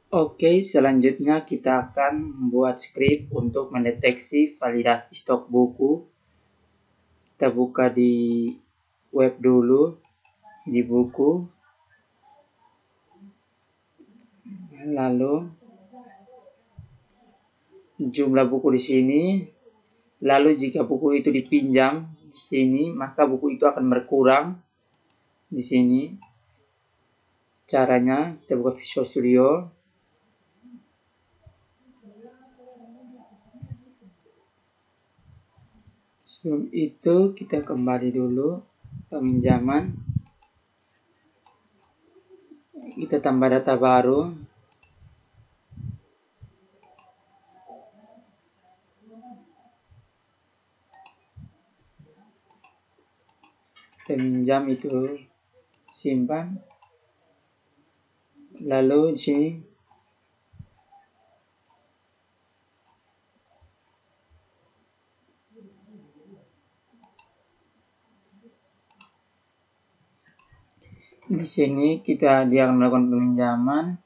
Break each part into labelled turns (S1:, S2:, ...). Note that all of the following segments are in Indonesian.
S1: Oke, selanjutnya kita akan membuat script untuk mendeteksi validasi stok buku. Kita buka di web dulu, di buku. Lalu jumlah buku di sini. Lalu jika buku itu dipinjam di sini, maka buku itu akan berkurang di sini. Caranya kita buka Visual Studio. Sebelum itu kita kembali dulu peminjaman. Kita tambah data baru. Peminjam itu simpan. Lalu di sini dia akan melakukan peminjaman.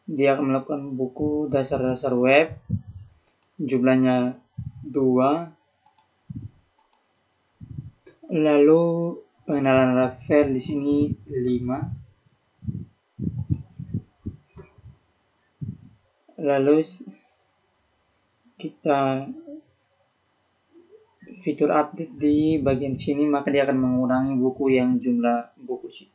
S1: Dia akan melakukan buku dasar-dasar web. Jumlahnya 2. Lalu pengenalan Ravel di sini 5. Lalu kita fitur update di bagian sini, maka dia akan mengurangi buku yang jumlah buku sih.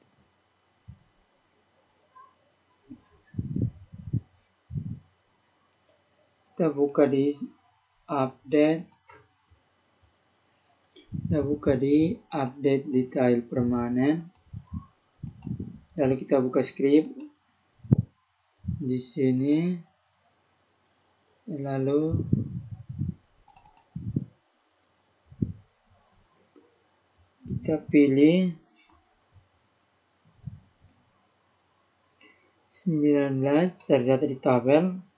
S1: Kita buka di update. Kita buka di update detail permanen. Lalu kita buka script di sini. Lalu kita pilih 19, cari data di tabel.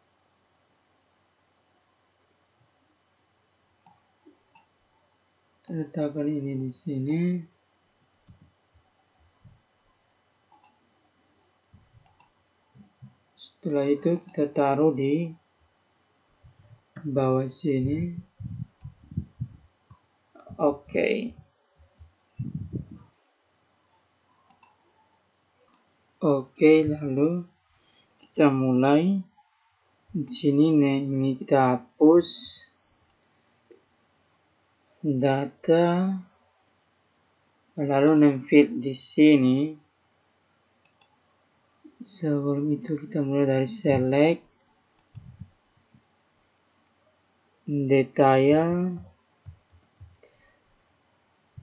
S1: Letakkan ini di sini. Setelah itu kita taruh di bawah sini. Oke. Oke, lalu kita mulai. Di sini ini kita hapus data. Lalu name field di sini. Sebelum itu kita mulai dari select detail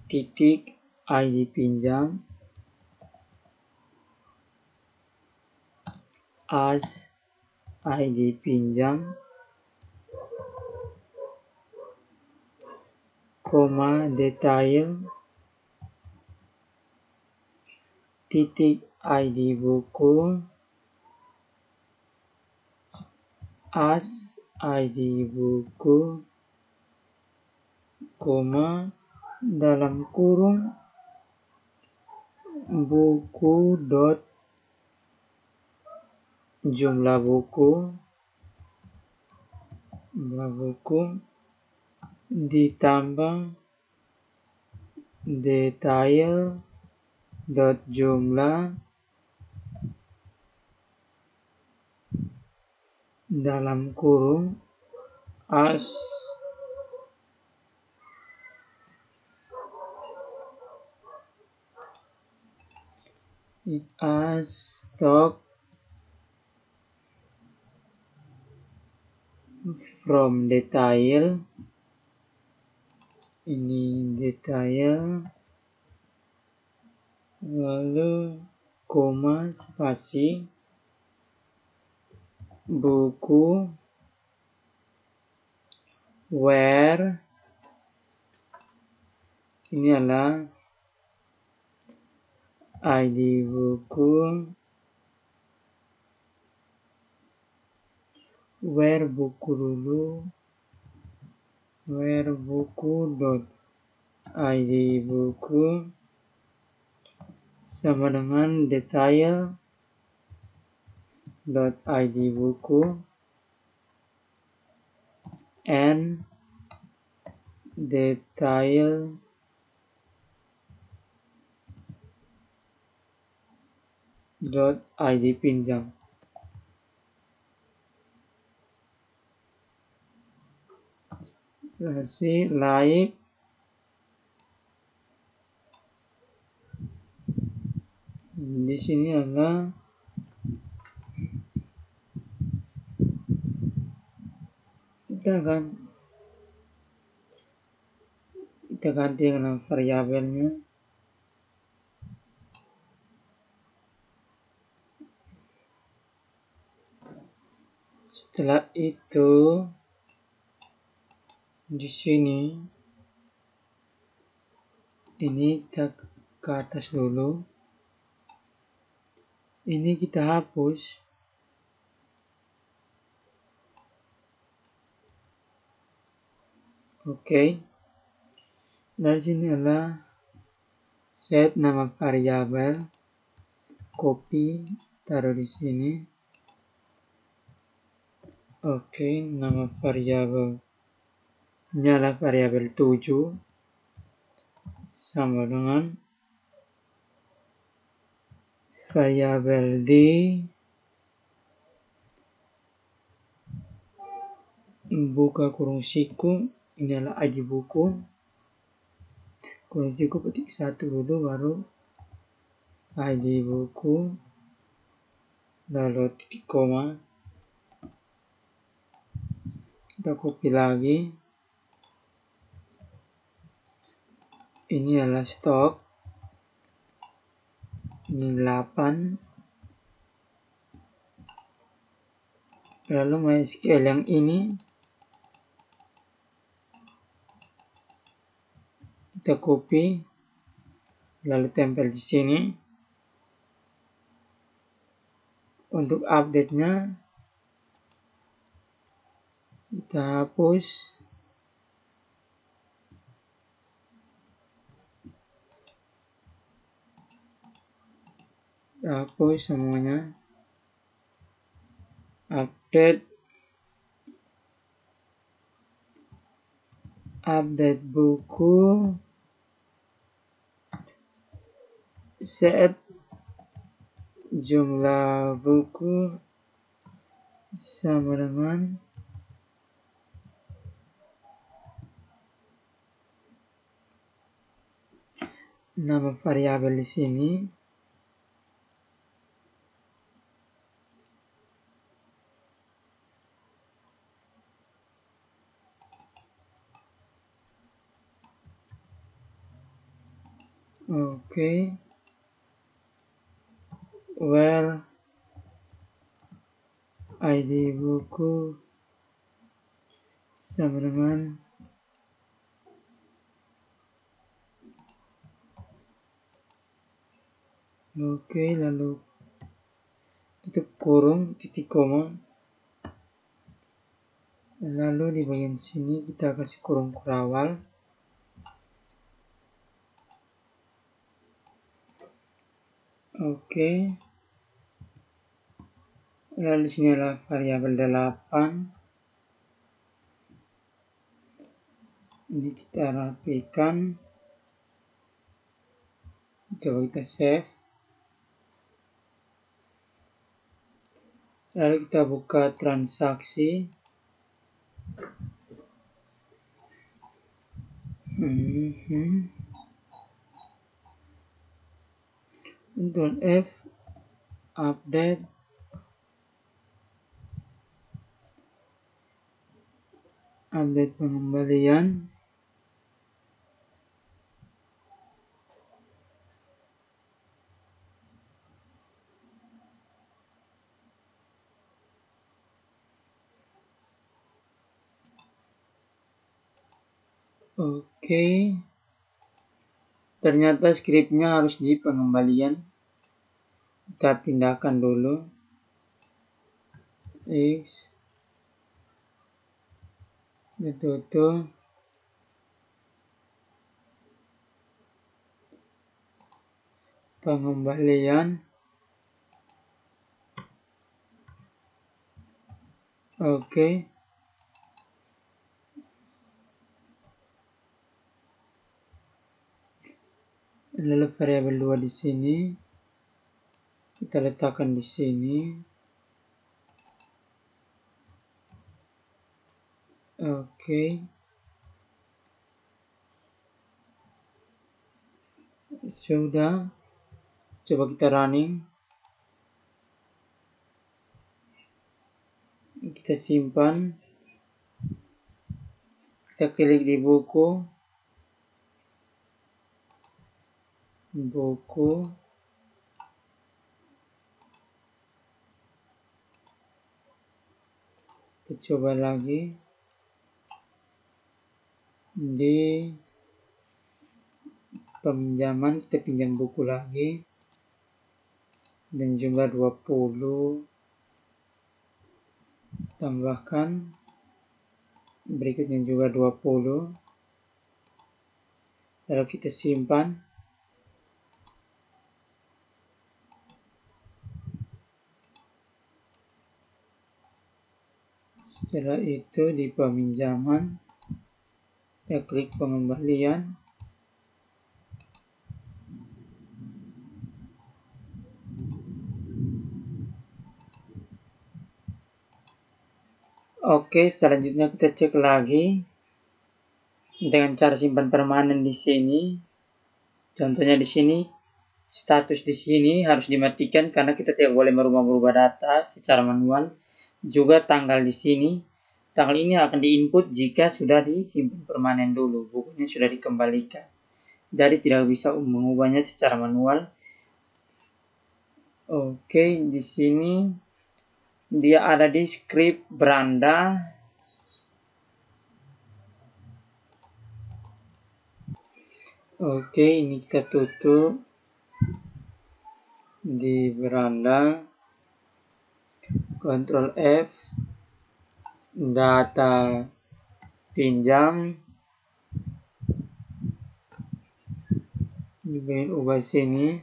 S1: titik ID pinjam as ID pinjam koma detail titik ID buku as ID buku koma dalam kurung buku dot jumlah buku ditambah detail dot jumlah dalam kurung as stock from detail. Ini detail, lalu koma spasi buku where ini adalah ID buku, where buku dulu, where buku dot ID buku sama dengan detail id buku and detail id pinjam. Kasih like, di sini adalah kita ganti dengan variabelnya. Setelah itu di sini ini kita ke atas dulu. Ini kita hapus. Oke. Dari sini adalah set nama variabel, copy, taruh di sini. Oke, nama variabel ini adalah variabel 7 sama dengan variabel d buka kurung siku, ini adalah id buku, kurung siku petik 1 dulu, baru id buku, lalu titik koma. Kita copy lagi. Ini adalah stok, ini 8. Lalu MySQL yang ini kita copy, lalu tempel di sini. Untuk update-nya kita hapus. Hapus semuanya. Update buku, set jumlah buku sama dengan nama variabel di sini. Oke. Well, id buku sama dengan oke, lalu tutup kurung, titik koma. Lalu di bagian sini kita kasih kurung kurawal. Oke. Lalu sini adalah variabel 8. Ini kita rapikan. Coba kita save. Lalu kita buka transaksi. Ctrl F, update. Update pengembalian. Oke. Ternyata skripnya harus di pengembalian. Kita pindahkan dulu. X. Ditutup. Pengembalian. Oke. Lalu variabel 2 di sini kita letakkan di sini. Oke. Sudah. Coba kita running. Kita simpan. Kita klik di buku. Kita coba lagi di peminjaman, kita pinjam buku lagi dan jumlah 20, tambahkan berikutnya juga 20, lalu kita simpan. Setelah itu di peminjaman kita klik pengembalian. Oke, selanjutnya kita cek lagi dengan cara simpan permanen di sini. Contohnya di sini, status di sini harus dimatikan karena kita tidak boleh merubah-rubah data secara manual. Juga tanggal di sini, tanggal ini akan diinput jika sudah disimpan permanen dulu, bukunya sudah dikembalikan. Jadi tidak bisa mengubahnya secara manual. Oke, di sini dia ada di script beranda. Oke, ini kita tutup di beranda. Ctrl F, data pinjam, ini ubah sini.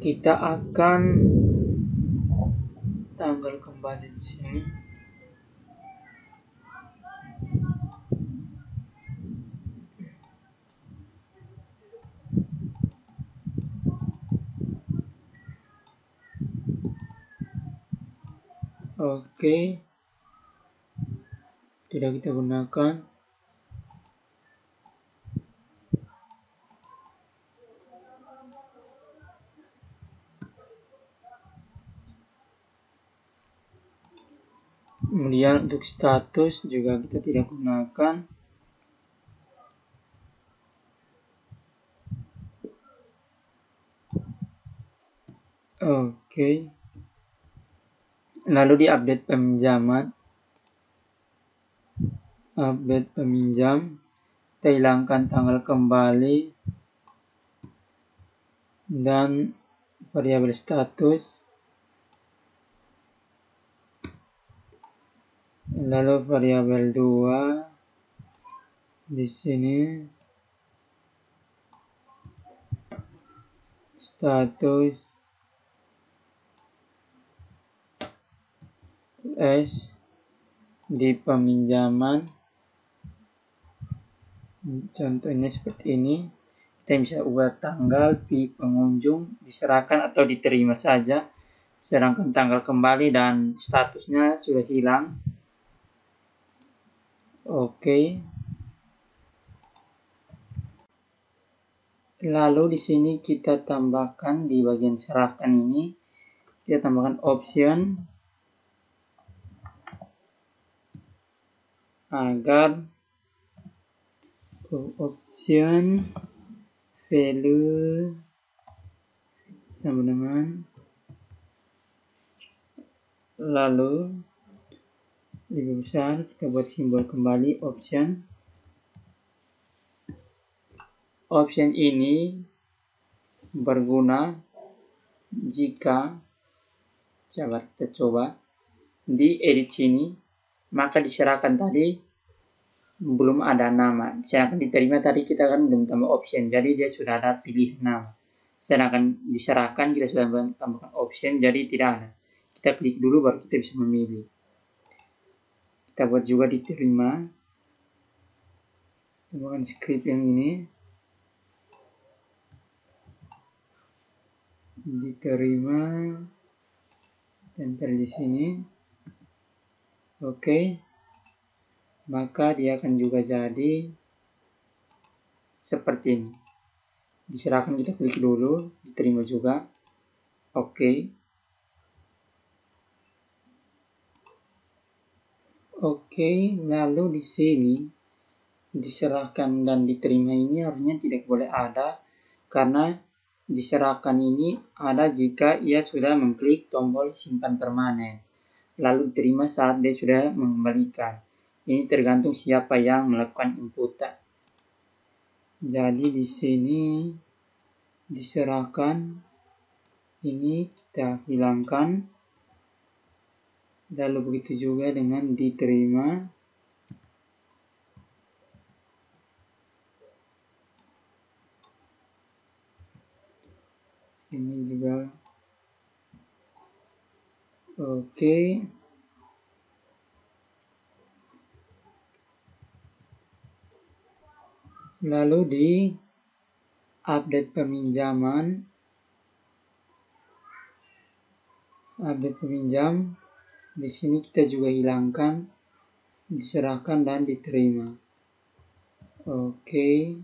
S1: Kita akan tanggal kembali di sini. Oke. Tidak kita gunakan. Kemudian untuk status juga kita tidak gunakan. Oke. Lalu di update peminjaman. Update peminjam. Kita hilangkan tanggal kembali dan variabel status. Lalu variabel 2 di sini status S di peminjaman. Contohnya seperti ini. Kita bisa ubah tanggal di pengunjung diserahkan atau diterima saja. Sedangkan tanggal kembali dan statusnya sudah hilang. Oke. Lalu di sini kita tambahkan di bagian serahkan ini, kita tambahkan option agar option value sama dengan, lalu lebih besar kita buat simbol kembali option. Option ini berguna jika kita coba di edit sini, maka diserahkan tadi belum ada nama. Sedangkan diterima tadi kita kan belum tambah option, jadi dia sudah ada pilihan nama. sedangkan diserahkan kita sudah tambahkan option, jadi tidak ada. Kita klik dulu baru kita bisa memilih. Kita buat juga diterima. Tambahkan script yang ini. Diterima. Tempel di sini. Oke. Maka dia akan juga jadi seperti ini. Diserahkan, kita klik dulu, diterima juga. Oke. Oke, lalu di sini diserahkan dan diterima ini harusnya tidak boleh ada, karena diserahkan ini ada jika ia sudah mengklik tombol simpan permanen. Lalu diterima saat dia sudah mengembalikan. Ini tergantung siapa yang melakukan inputan. Jadi di sini diserahkan, ini kita hilangkan. Lalu begitu juga dengan diterima. Ini juga. Oke. Lalu di update peminjaman. Update peminjam. Di sini kita juga hilangkan, diserahkan dan diterima. Oke.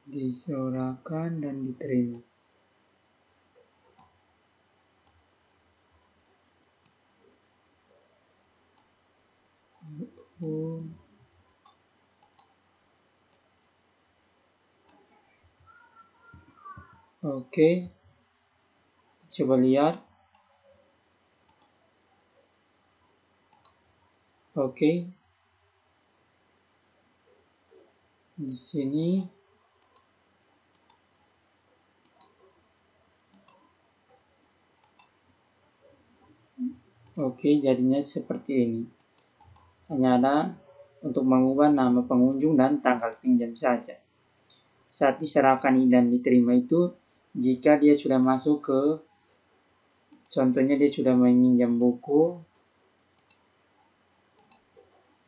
S1: Diserahkan dan diterima. Oke. Coba lihat. Oke. Di sini oke, jadinya seperti ini. Hanya ada untuk mengubah nama pengunjung dan tanggal pinjam saja. Saat diserahkan dan diterima itu, jika dia sudah masuk ke, contohnya dia sudah meminjam buku,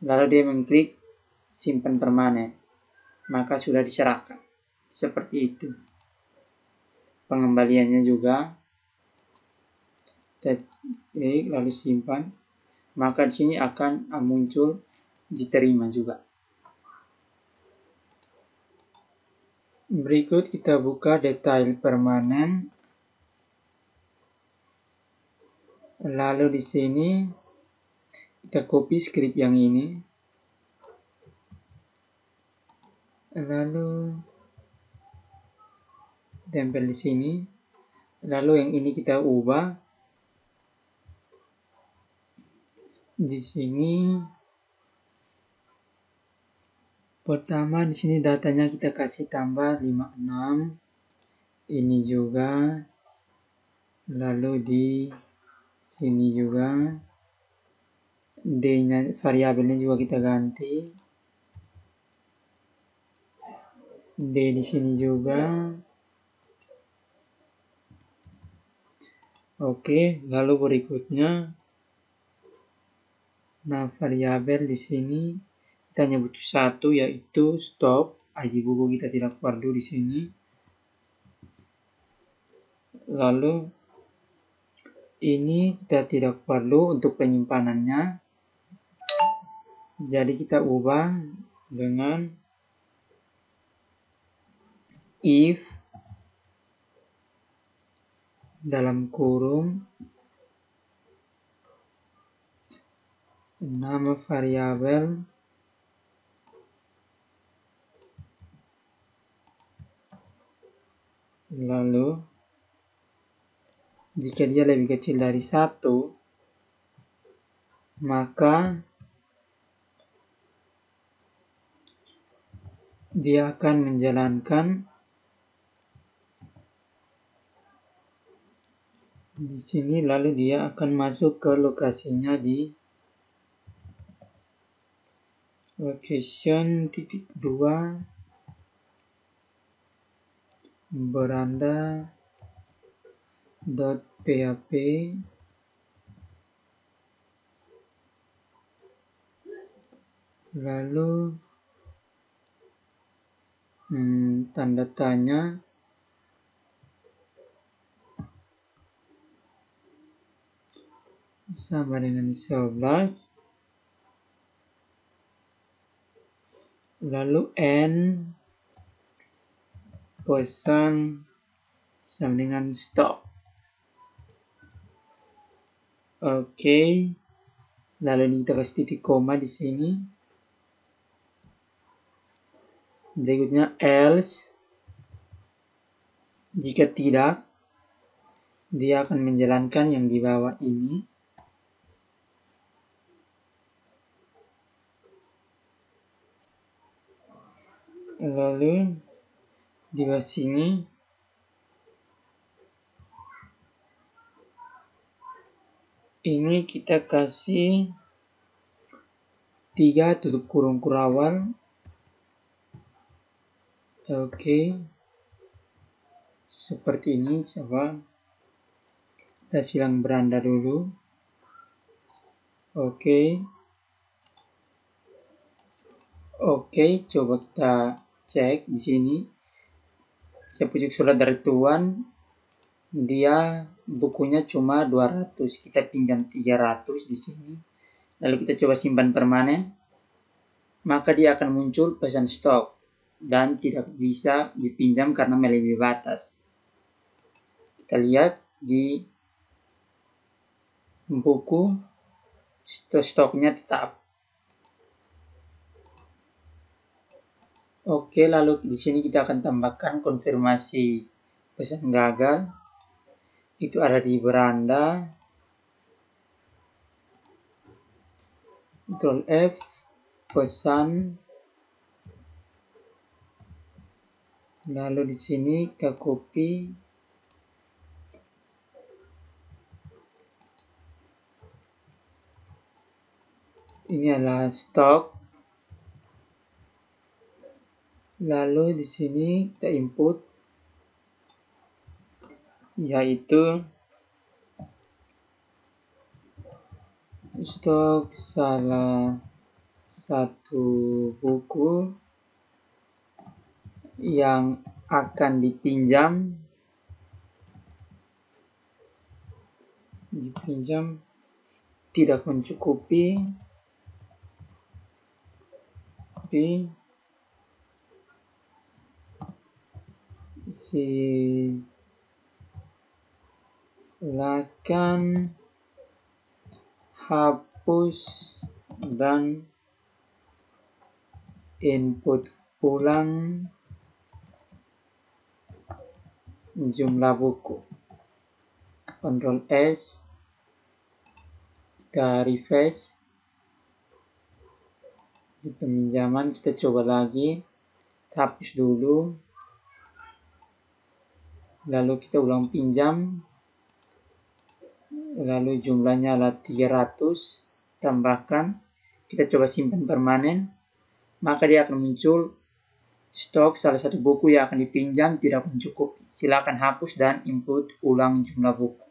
S1: lalu dia mengklik simpan permanen, maka sudah diserahkan. Seperti itu. Pengembaliannya juga, klik lalu simpan, maka di sini akan muncul diterima juga. Berikut kita buka detail permanen. Lalu di sini kita copy script yang ini. Lalu tempel di sini. Lalu yang ini kita ubah. Di sini pertama di sini datanya kita kasih tambah 56. Ini juga. Lalu di sini juga. D-nya variabelnya juga kita ganti. D di sini juga. Oke, lalu berikutnya, nah variabel di sini kita hanya butuh satu, yaitu stop. ID buku kita tidak perlu di sini. Lalu ini kita tidak perlu untuk penyimpanannya. Jadi kita ubah dengan if dalam kurung nama variabel lalu jika dia lebih kecil dari 1, maka dia akan menjalankan di sini, lalu dia akan masuk ke lokasinya di location .2. beranda.php lalu tanda tanya sama dengan 11, lalu n pesan sama dengan stop. Oke. Lalu ini kita kasih titik koma di sini. Berikutnya else. Jika tidak, dia akan menjalankan yang di bawah ini. Lalu di bawah sini ini kita kasih 3 tutup kurung kurawal. Oke. Seperti ini, coba kita silang beranda dulu. Oke. Oke, coba kita cek di sini. Sepucuk surat dari Tuan, dia bukunya cuma 200, kita pinjam 300 di sini. Lalu kita coba simpan permanen, maka dia akan muncul pesan stok dan tidak bisa dipinjam karena melebihi batas. Kita lihat di buku stoknya tetap. Oke, lalu di sini kita akan tambahkan konfirmasi pesan gagal. Itu ada di beranda. Ctrl F, pesan. Lalu di sini kita copy. Ini adalah stok. Lalu di sini kita input, yaitu stok salah satu buku yang akan dipinjam tidak mencukupi, tapi silakan hapus dan input ulang jumlah buku. Ctrl S, kita refresh. Di peminjaman kita coba lagi, hapus dulu, lalu kita ulang pinjam, lalu jumlahnya adalah 300, tambahkan, kita coba simpan permanen, maka dia akan muncul stok salah satu buku yang akan dipinjam tidak mencukupi. Silakan hapus dan input ulang jumlah buku.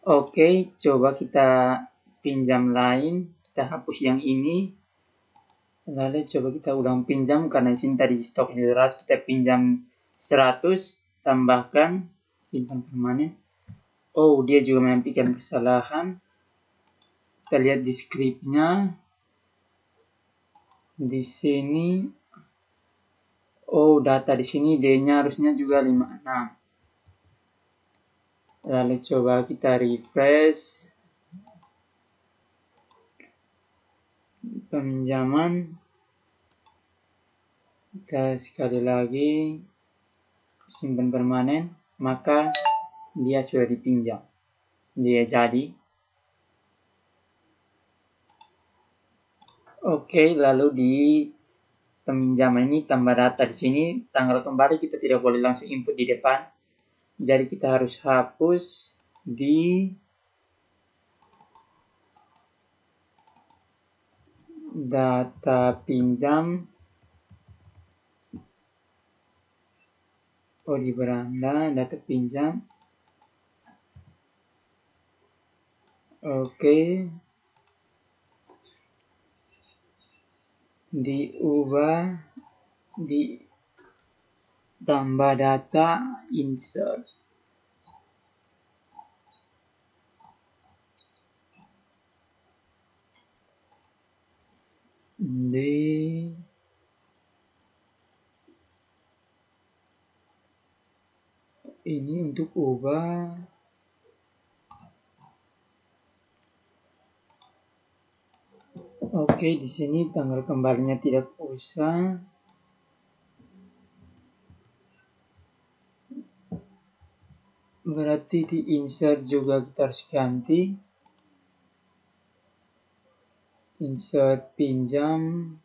S1: Oke, coba kita pinjam lain. Kita hapus yang ini. Lalu coba kita ulang pinjam karena di sini tadi stok 200, kita pinjam 100, tambahkan, simpan permanen. Oh, dia juga menyampaikan kesalahan. Kita lihat di skripnya. Di sini, oh data di sini D-nya harusnya juga 56. Lalu coba kita refresh. Peminjaman. Kita sekali lagi simpan permanen, maka dia sudah dipinjam. Dia jadi. Oke, lalu di peminjaman ini tambah data di sini, tanggal kembali kita tidak boleh langsung input di depan. Jadi kita harus hapus data pinjam. Di beranda data pinjam. Oke. Diubah di tambah data insert. Ini untuk ubah. Oke, di sini tanggal kembalinya tidak usah. Berarti di insert juga kita harus ganti. Insert pinjam.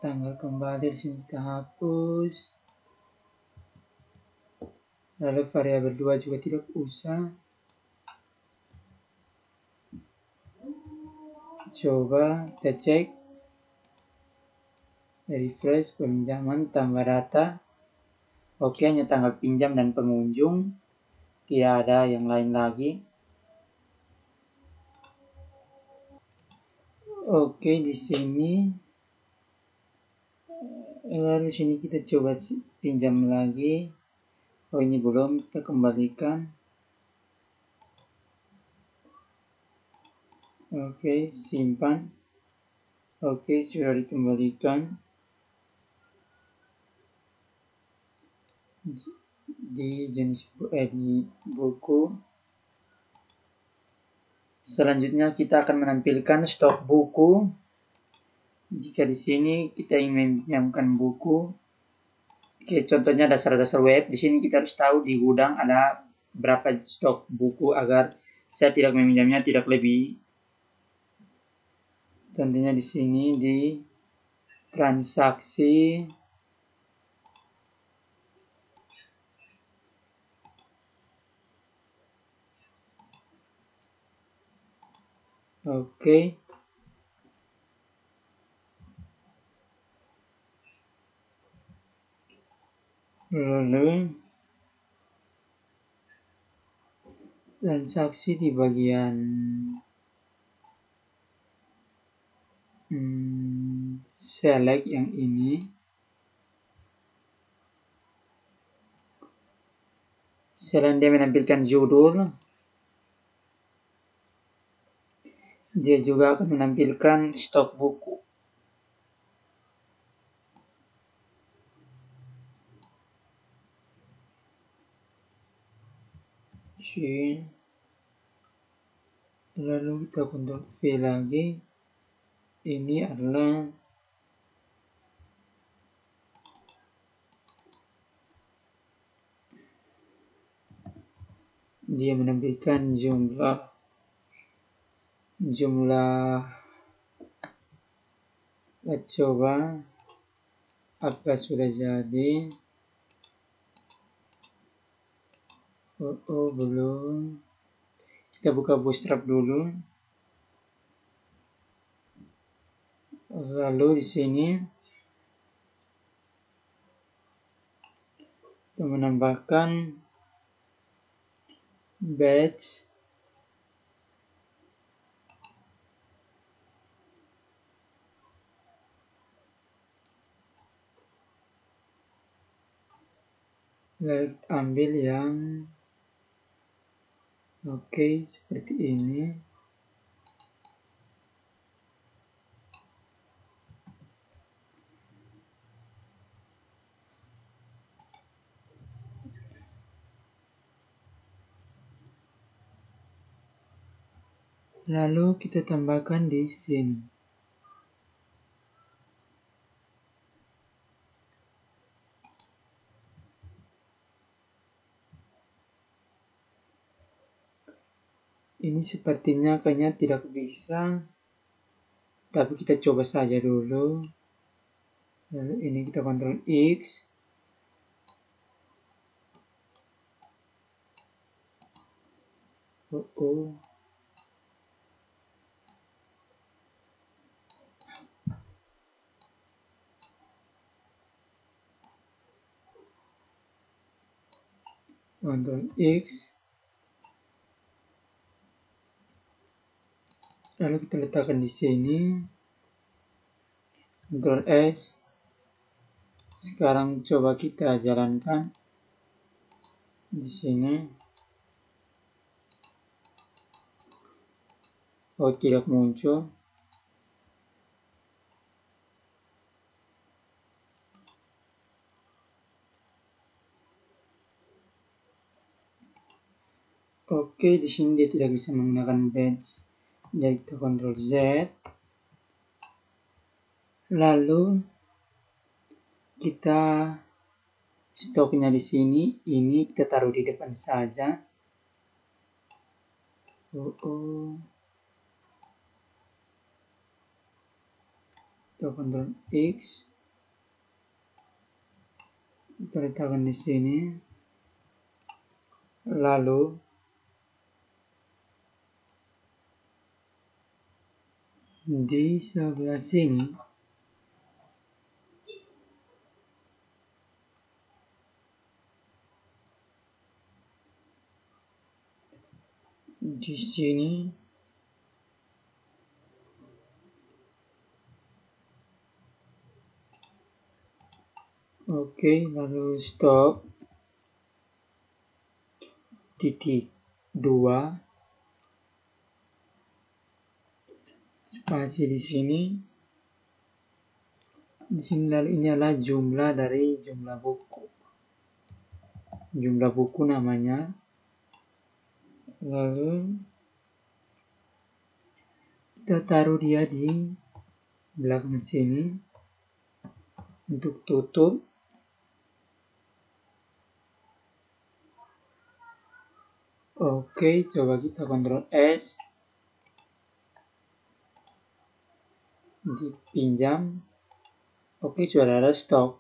S1: Tanggal kembali di sini kita hapus. Lalu variabel 2 juga tidak usah. Coba kita cek. Refresh peminjaman tambah data. Oke, hanya tanggal pinjam dan pengunjung. Tidak ada yang lain lagi. Oke, di sini. Lalu sini kita coba pinjam lagi. Ini belum, kita kembalikan. Oke, simpan. Oke, sudah dikembalikan. Di jenis di buku. Selanjutnya kita akan menampilkan stok buku. Jika di sini kita ingin meminjamkan buku, oke, contohnya dasar-dasar web. Di sini kita harus tahu di gudang ada berapa stok buku agar saya tidak meminjamnya tidak lebih. Contohnya di sini di transaksi. Oke. Lalu transaksi di bagian select yang ini. Selain dia menampilkan judul, dia juga akan menampilkan stok buku. Lalu kita Ctrl V lagi. Ini adalah dia menampilkan jumlah kita coba apakah sudah jadi. Belum. Kita buka Bootstrap dulu. Lalu di sini kita menambahkan batch lalu ambil yang oke seperti ini. Lalu kita tambahkan di sini. Ini sepertinya kayaknya tidak bisa, tapi kita coba saja dulu. Lalu ini kita Ctrl X. Oh. Ctrl X, lalu kita letakkan di sini. Ctrl S. Sekarang coba kita jalankan di sini. Oh, tidak muncul. Oke, di sini dia tidak bisa menggunakan badge. Jadi kita Ctrl Z. Lalu kita stoknya di sini. Ini kita taruh di depan saja. Kita Ctrl X. Kita letakkan di sini. Lalu di sebelah sini di sini oke, lalu stop titik 2 spasi di sini. Di sini lalu ini adalah jumlah dari jumlah buku. Jumlah buku namanya. Lalu kita taruh dia di belakang sini untuk tutup. Oke, coba kita Ctrl S. Dipinjam. Oke, sudah ada stok.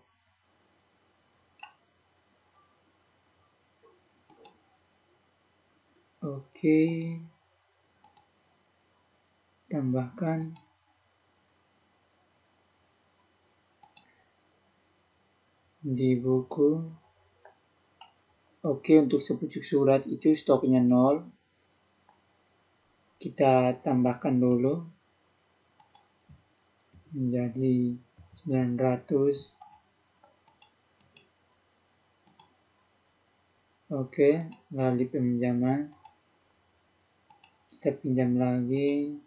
S1: Oke, tambahkan di buku. Oke, untuk sepucuk surat itu stoknya 0. Kita tambahkan dulu menjadi 900. Oke, lalu peminjaman. Kita pinjam lagi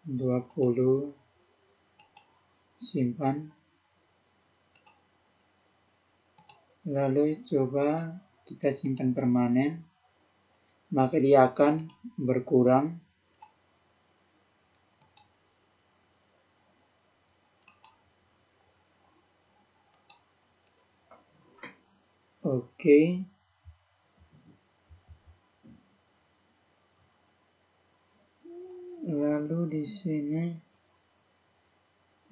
S1: 20. Simpan. Lalu coba kita simpan permanen, maka dia akan berkurang. Oke. Lalu di sini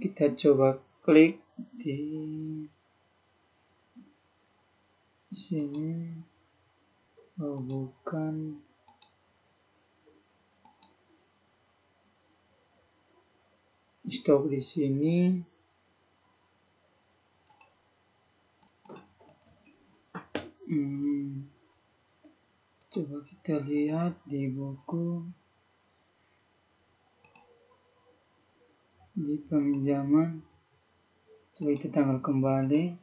S1: kita coba klik di sini. Oh, bukan. Stok di sini. Coba kita lihat di buku, di peminjaman. Coba kita tanggal kembali.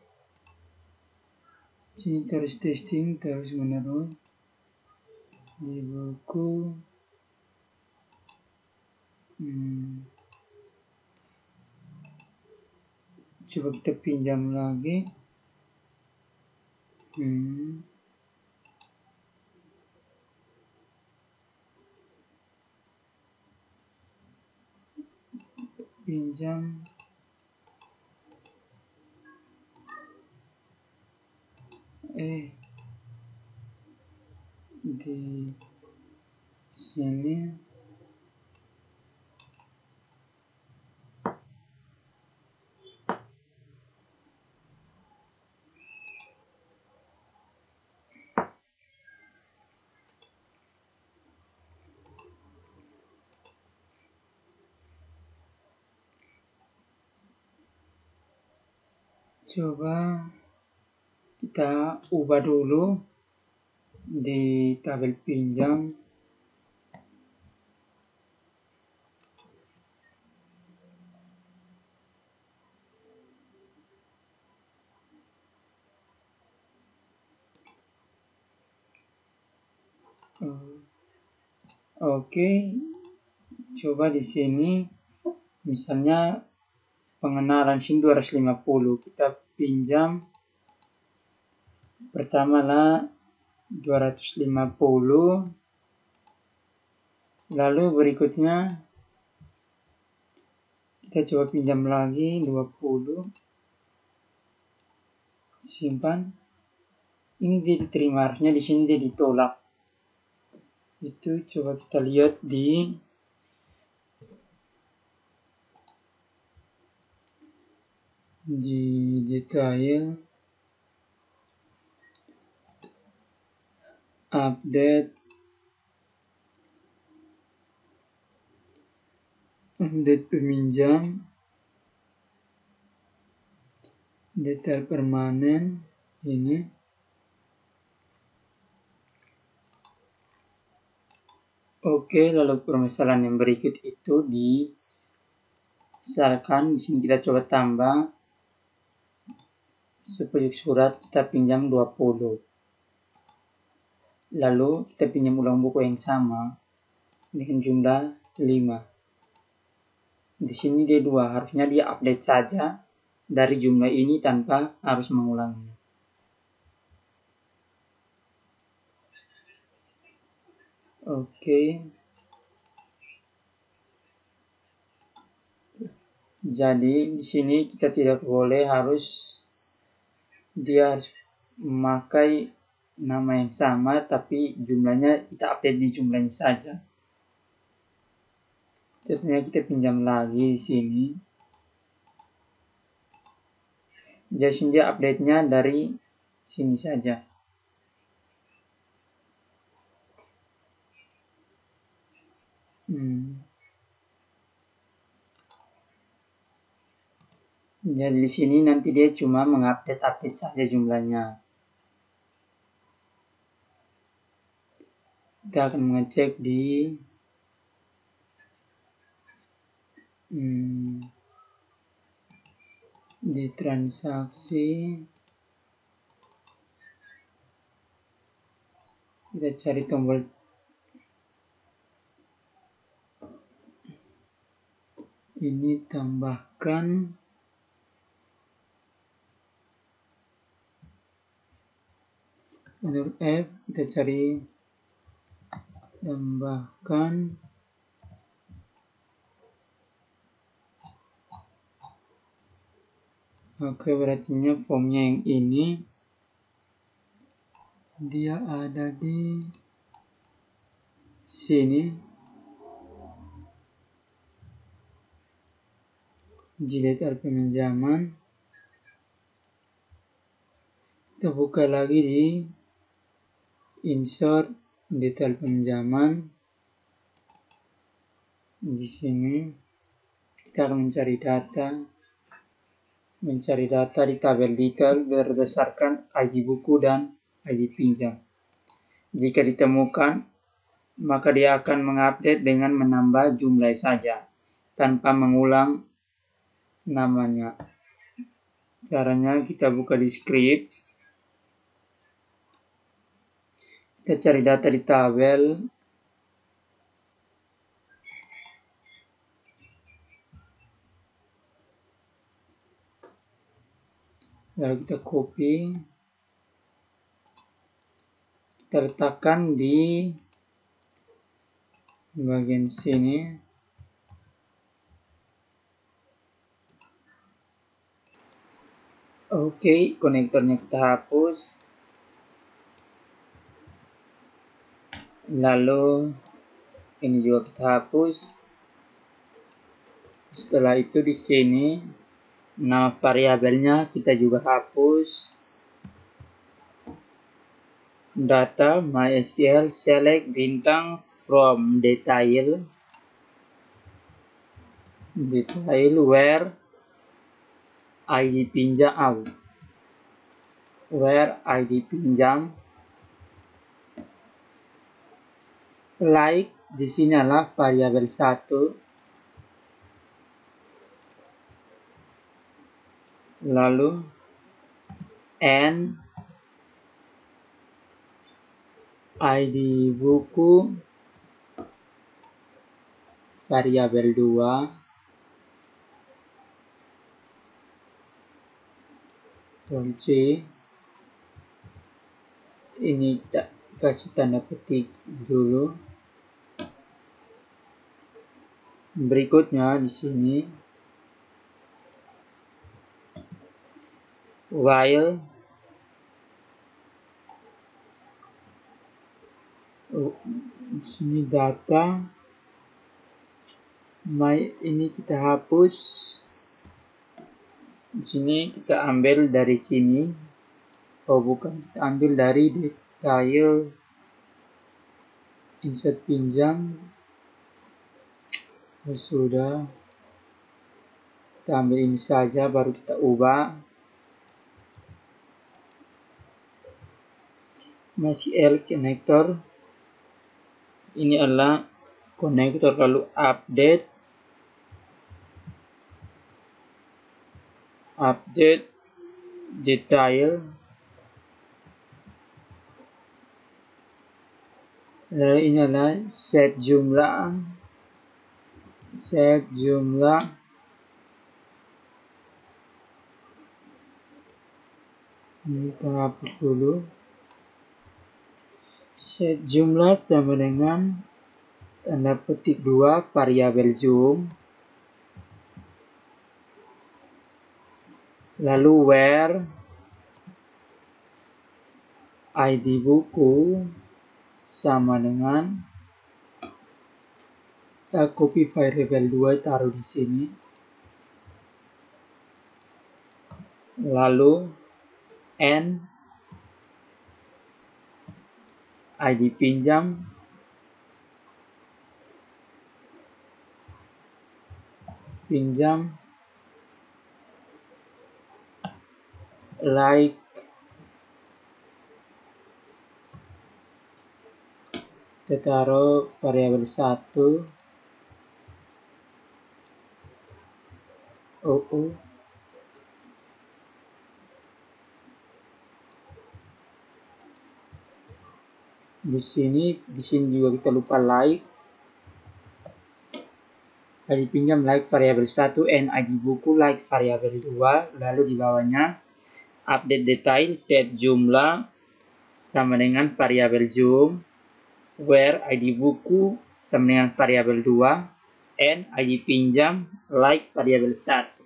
S1: Sini terus testing terus menerus. Di buku. Coba kita pinjam lagi. Pinjam. Di sini. Coba kita ubah dulu di tabel pinjam. Oke, coba di sini misalnya pengenalan SIM 250 kita pinjam pertama lah 250, lalu berikutnya kita coba pinjam lagi 20, simpan. Ini dia diterima, harusnya di sini dia ditolak. Itu coba kita lihat di detail update peminjam, detail permanen ini. Oke, lalu permasalahan yang berikut itu misalkan di sini kita coba tambah seperti surat kita pinjam 20. Lalu kita pinjam ulang buku yang sama dengan jumlah 5. Di sini dia 2, harusnya dia update saja dari jumlah ini tanpa harus mengulanginya. Oke. Jadi di sini kita tidak boleh dia harus memakai nama yang sama, tapi jumlahnya kita update di jumlahnya saja. Contohnya kita pinjam lagi di sini. Jadi dia update-nya dari sini saja. Jadi di sini nanti dia cuma mengupdate saja jumlahnya. Kita akan mengecek di transaksi. Kita cari tombol ini, tambahkan. Huruf F, kita cari tambahkan. Oke, berarti formnya yang ini. Dia ada di sini. Di detail peminjaman. Kita buka lagi di insert detail pinjaman. Di sini kita akan mencari data di tabel detail berdasarkan ID buku dan ID pinjam. Jika ditemukan, maka dia akan mengupdate dengan menambah jumlah saja tanpa mengulang namanya. Caranya kita buka di script. Kita cari data di tabel. Lalu kita copy. Kita letakkan di bagian sini. Oke, konektornya kita hapus. Lalu ini juga kita hapus. Setelah itu di sini nama variabelnya kita juga hapus. Data MySQL select bintang from detail where ID pinjam, where ID pinjam, like di sini adalah variabel 1, lalu n ID buku variabel 2, Ctrl C, ini tak kasih tanda petik dulu. Berikutnya di sini while di sini data, ini kita hapus. Di sini kita ambil dari sini. Oh bukan, kita ambil dari detail insert pinjam. Oh, sudah. Kita ambil ini saja, baru kita ubah. Masih L connector. Ini adalah konektor, lalu update detail, lalu ini adalah set jumlah, ini kita hapus dulu. Set jumlah sama dengan tanda petik 2 variabel zoom, lalu where ID buku sama dengan, kita copy variabel 2 taruh di sini, lalu n ID pinjam like kita taruh variabel 1 di sini juga kita lupa like ID pinjam like variabel 1, n ID buku like variabel 2, lalu di bawahnya update detail set jumlah sama dengan variabel zoom, where ID buku sama dengan variabel 2, n ID pinjam like variabel 1.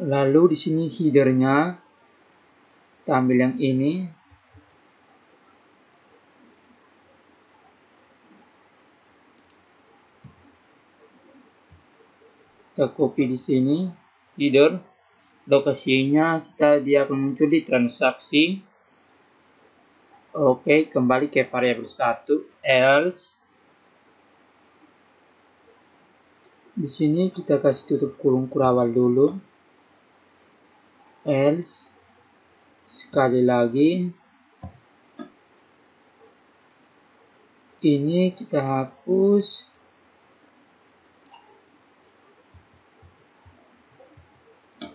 S1: Lalu di sini headernya kita ambil yang ini, kita copy di sini header, lokasinya dia akan muncul di transaksi. Oke, kembali ke variabel 1 else. Di sini kita kasih tutup kurung kurawal dulu. Else sekali lagi. Ini kita hapus.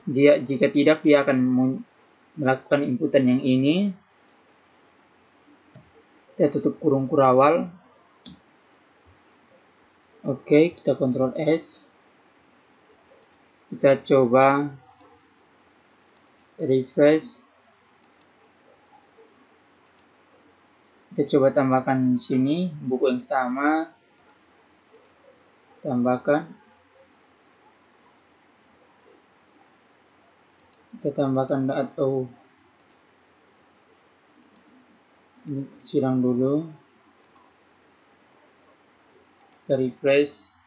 S1: Jika tidak, dia akan melakukan inputan yang ini. Kita tutup kurung kurawal. Oke, kita Ctrl S. Kita coba refresh. Kita coba tambahkan di sini buku yang sama. Tambahkan. Kita tambahkan ini silang dulu. Kita refresh.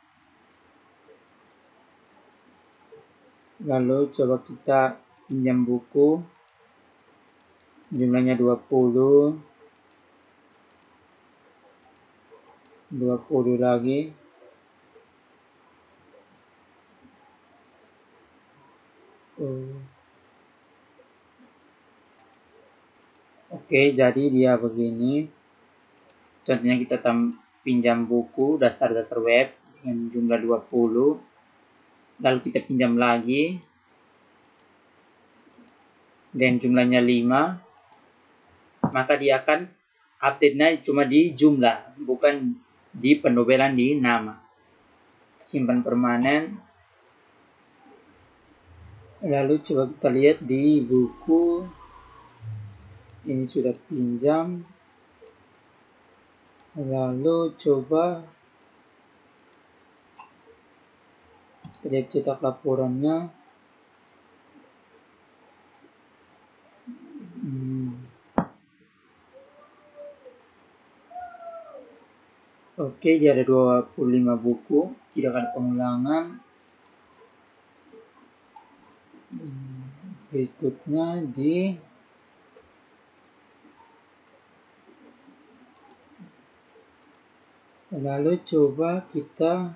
S1: Lalu coba kita pinjam buku. Jumlahnya 20 lagi. Oke, jadi dia begini. Contohnya kita pinjam buku dasar-dasar web dengan jumlah 20. Lalu kita pinjam lagi dan jumlahnya 5. Maka dia akan update-nya cuma di jumlah, bukan di pendobelan di nama. Simpan permanen. Lalu coba kita lihat di buku. Ini sudah pinjam. Lalu coba kita lihat cetak laporannya. Oke, dia ada 25 buku, tidak ada pengulangan. Berikutnya lalu coba kita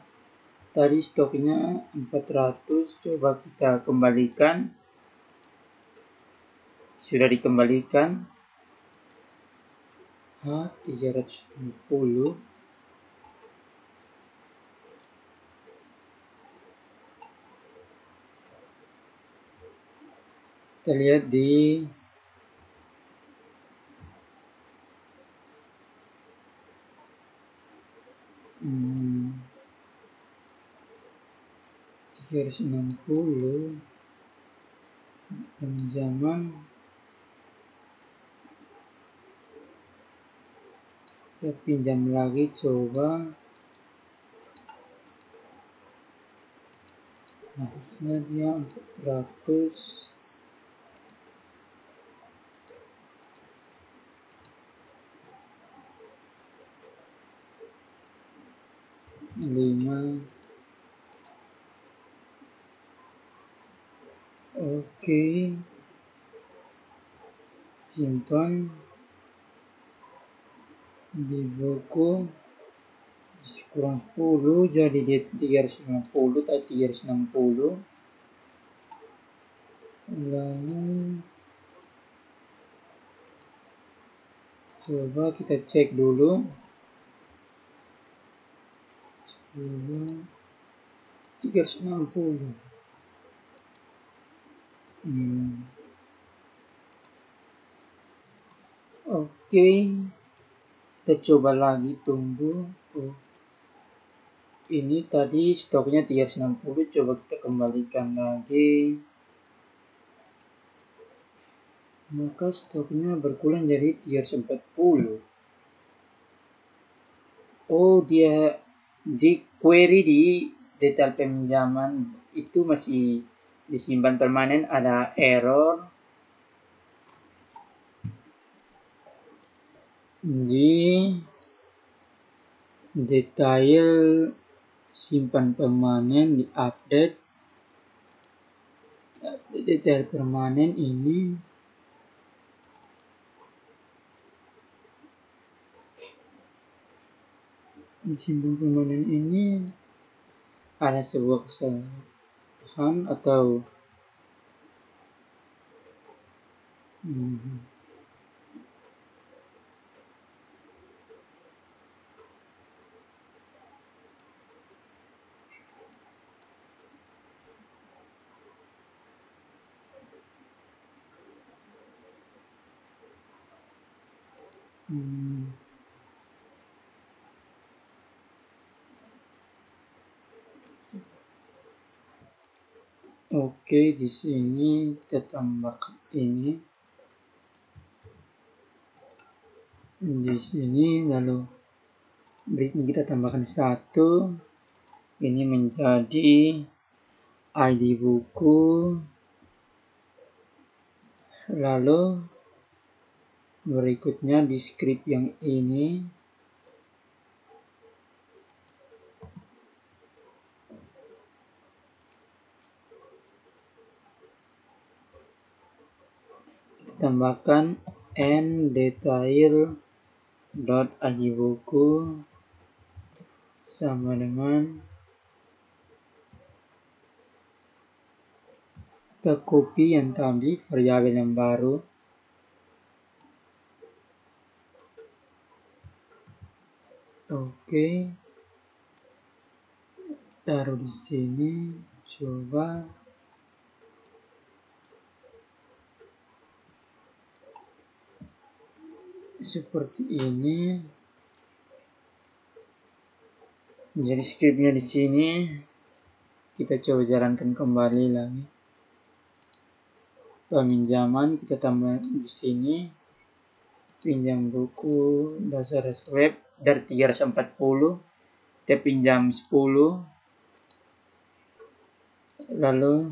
S1: tadi stoknya 400, coba kita kembalikan. Sudah dikembalikan. 360. Kita lihat di $360 pinjaman. Kita pinjam lagi, coba. Harusnya dia 400. 5. Oke, simpan di buku. Kurang 10, jadi dia 350 atau 360. Lalu coba kita cek dulu. 360. Oke, kita coba lagi, tunggu. Ini tadi stoknya 360, coba kita kembalikan lagi. Maka stoknya berkurang jadi 340. Oh, dia di query di detail peminjaman itu masih disimpan permanen, ada error di detail simpan permanen, di update detail permanen ini. Di simpan permanen ini ada sebuah kesalahan atau oke, di sini kita tambahkan ini. Di sini lalu berikutnya kita tambahkan 1. Ini menjadi ID buku. Lalu berikutnya di script yang ini kita tambahkan n detail dot id buku sama dengan Kita copy yang tadi, variabel yang baru. Oke. Taruh di sini, coba. Seperti ini. Jadi scriptnya di sini. Kita coba jalankan kembali lagi. Peminjaman kita tambah di sini. Pinjam buku dasar web dari 340. Kita pinjam 10. Lalu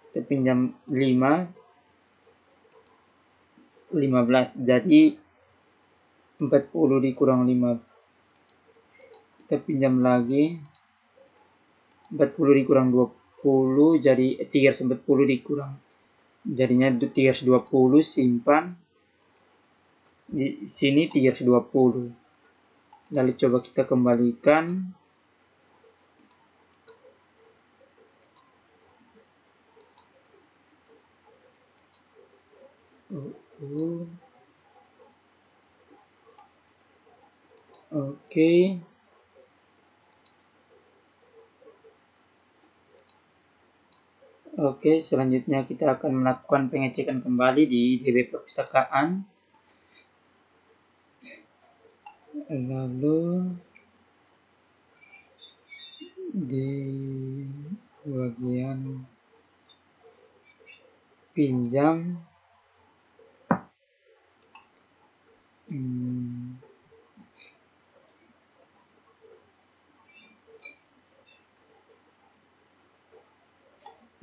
S1: kita pinjam 15. Jadi 40 dikurang 5. Kita pinjam lagi 40 dikurang 20, jadi 340 dikurang, jadinya 320. Simpan di sini 320. Lalu coba kita kembalikan. Oke. Oke, selanjutnya kita akan melakukan pengecekan kembali di DB perpustakaan. Lalu di bagian pinjam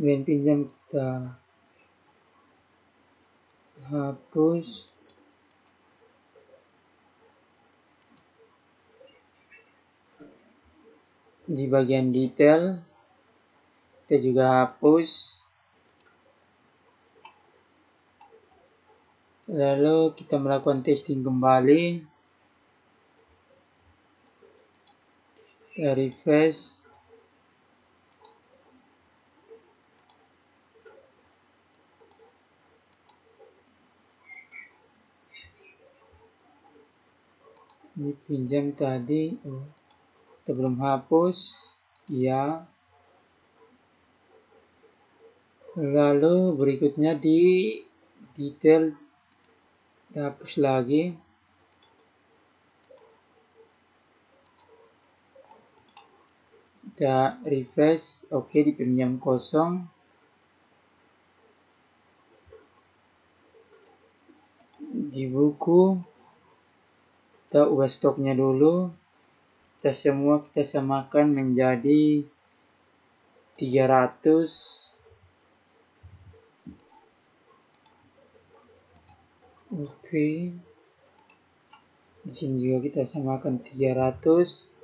S1: pinjam kita hapus. Di bagian detail kita juga hapus. Lalu kita melakukan testing kembali. Kita refresh. Ini pinjam tadi, kita belum hapus, ya. Lalu berikutnya di detail kita hapus lagi. Kita refresh, oke, di pinjam kosong. Di buku kita ubah stoknya dulu. Kita semua kita samakan menjadi 300. Oke. Di sini juga kita samakan 300.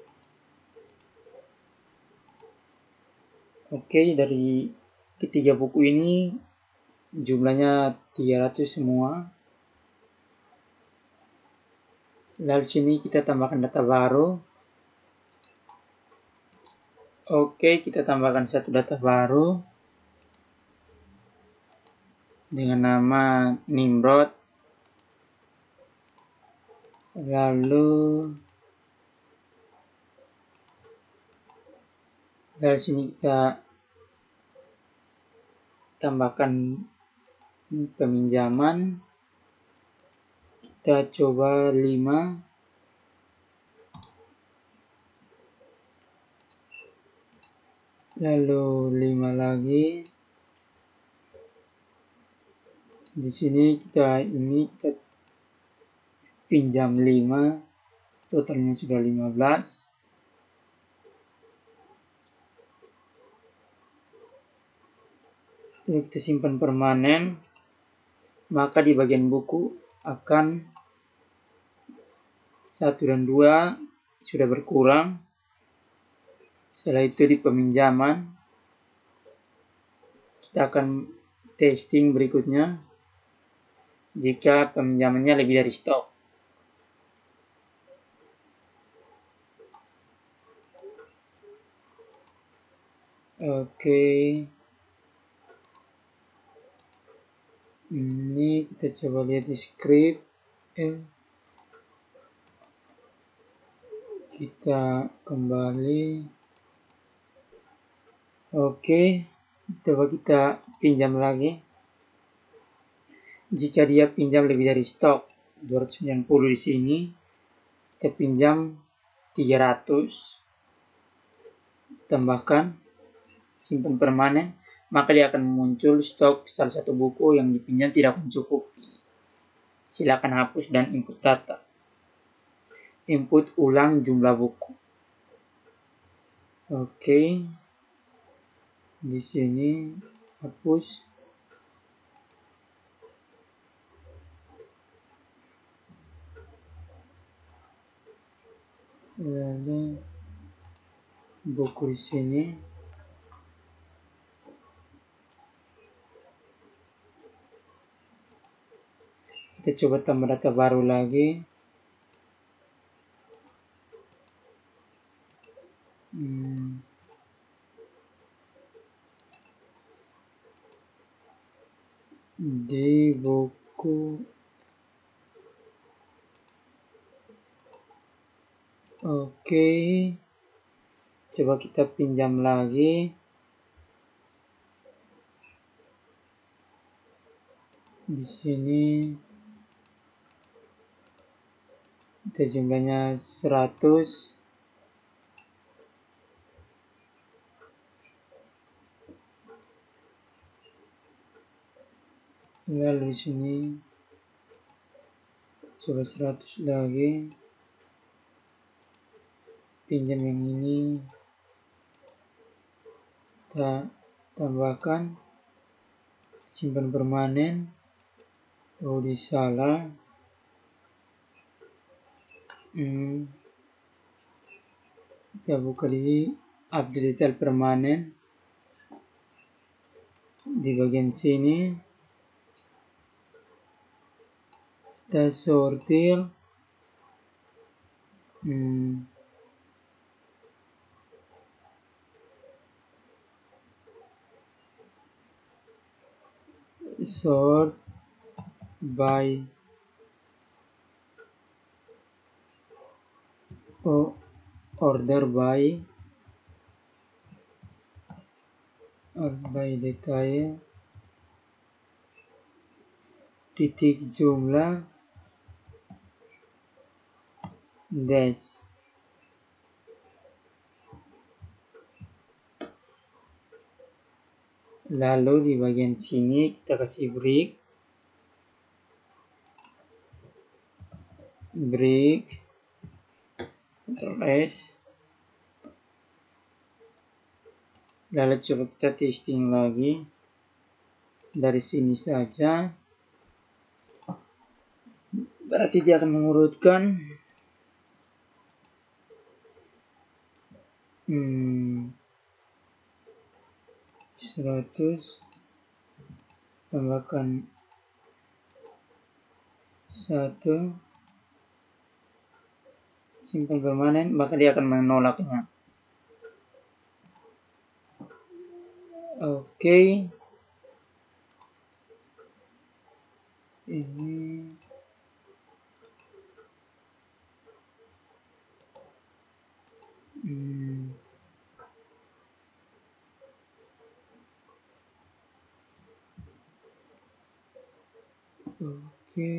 S1: Oke, dari ketiga buku ini jumlahnya 300 semua. Lalu sini kita tambahkan data baru. Oke, kita tambahkan satu data baru dengan nama Nimrod. Lalu sini kita tambahkan peminjaman. Kita coba 5. Lalu 5 lagi. Di sini kita pinjam 5. Totalnya sudah 15. Lalu kita simpan permanen. Maka di bagian buku akan 1 dan 2 sudah berkurang. Setelah itu di peminjaman kita akan testing berikutnya jika peminjamannya lebih dari stok. Oke. Ini kita coba lihat di script. Kita kembali. Oke, coba kita pinjam lagi. Jika dia pinjam lebih dari stok 290 di sini, kita pinjam 300, tambahkan simpan permanen, maka dia akan muncul stok salah satu buku yang dipinjam tidak mencukupi. Silakan hapus dan input data. Input ulang jumlah buku. Oke. Di sini hapus. Lalu buku di sini. Kita coba tambah data baru lagi. Di buku oke, coba kita pinjam lagi. Di sini kita jumlahnya 100. Lalu di sini coba 100 lagi. Pinjam yang ini. Kita tambahkan simpan permanen. Oh, di salah. Kita buka di update detail permanen di bagian sini. Kita sortir. Sort by order by detail titik jumlah dash. Lalu di bagian sini kita kasih break S. Lalu coba kita testing lagi dari sini saja. Berarti dia akan mengurutkan 100 tambahkan 1 simpan permanen, maka dia akan menolaknya. Oke. Ini oke.